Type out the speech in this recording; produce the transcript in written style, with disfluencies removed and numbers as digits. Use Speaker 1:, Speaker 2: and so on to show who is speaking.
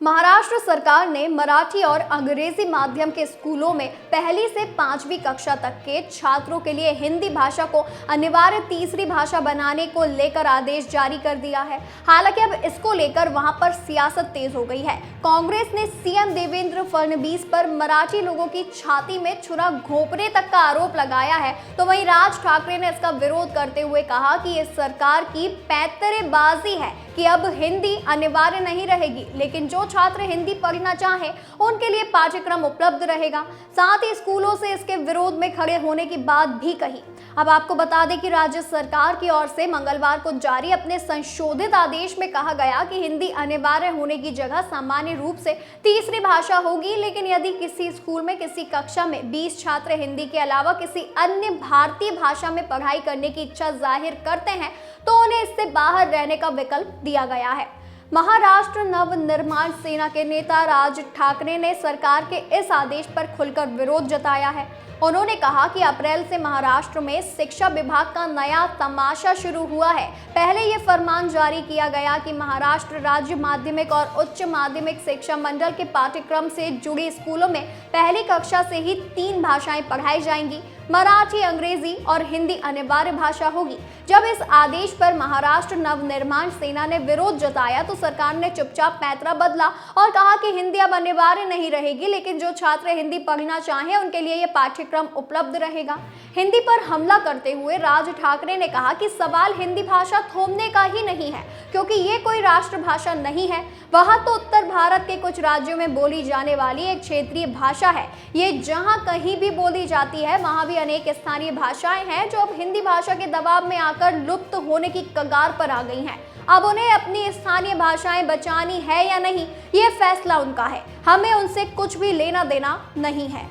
Speaker 1: महाराष्ट्र सरकार ने मराठी और अंग्रेजी माध्यम के स्कूलों में पहली से 5वीं कक्षा तक के छात्रों के लिए हिंदी भाषा को अनिवार्य तीसरी भाषा बनाने को लेकर आदेश जारी कर दिया है। हालांकि अब इसको लेकर वहां पर सियासत तेज हो गई है। कांग्रेस ने सीएम देवेंद्र फडणवीस पर मराठी लोगों की छाती में छुरा घोंपने तक का आरोप लगाया है, तो वहीं राज ठाकरे ने इसका विरोध करते हुए कहा कि ये सरकार की पैंतरेबाजी है कि अब हिंदी अनिवार्य नहीं रहेगी, लेकिन जो छात्र हिंदी पढ़ना चाहें उनके लिए पाठ्यक्रम उपलब्ध रहेगा। साथ ही स्कूलों से इसके विरोध में खड़े होने की बात भी कही। अब आपको बता दें कि राज्य सरकार की ओर से मंगलवार को जारी अपने संशोधित आदेश में कहा गया कि हिंदी अनिवार्य होने की जगह सामान्य रूप से तीसरी भाषा होगी, लेकिन यदि किसी स्कूल में किसी कक्षा में 20 छात्र हिंदी के अलावा किसी अन्य भारतीय भाषा में पढ़ाई करने की इच्छा जाहिर करते हैं तो उन्हें इससे बाहर रहने का विकल्प दिया गया है। महाराष्ट्र नवनिर्माण सेना के नेता राज ठाकरे ने सरकार के इस आदेश पर खुलकर विरोध जताया है। उन्होंने कहा कि अप्रैल से महाराष्ट्र में शिक्षा विभाग का नया तमाशा शुरू हुआ है। पहले ये फरमान जारी किया गया कि महाराष्ट्र राज्य माध्यमिक और उच्च माध्यमिक शिक्षा मंडल के पाठ्यक्रम से जुड़ी स्कूलों में पहली कक्षा से ही 3 भाषाएं पढ़ाई जाएंगी। मराठी, अंग्रेजी और हिंदी अनिवार्य भाषा होगी। जब इस आदेश पर महाराष्ट्र नवनिर्माण सेना ने विरोध जताया तो सरकार ने चुपचाप पैंतरा बदला और कहा कि हिंदी अब अनिवार्य नहीं रहेगी, लेकिन जो छात्र हिंदी पढ़ना चाहें उनके लिए यह पाठ्यक्रम उपलब्ध रहेगा। हिंदी पर हमला करते हुए राज ठाकरे ने कहा कि सवाल हिंदी भाषा थोपने का ही नहीं है, क्योंकि ये कोई राष्ट्रभाषा नहीं है। वह तो उत्तर भारत के कुछ राज्यों में बोली जाने वाली एक क्षेत्रीय भाषा है। ये जहां कहीं भी बोली जाती है वहां भी अनेक स्थानीय भाषाएं हैं जो अब हिंदी भाषा के दबाव में आकर लुप्त होने की कगार पर आ गई हैं। अब उन्हें अपनी स्थानीय भाषाएं बचानी है या नहीं, ये फैसला उनका है। हमें उनसे कुछ भी लेना देना नहीं है।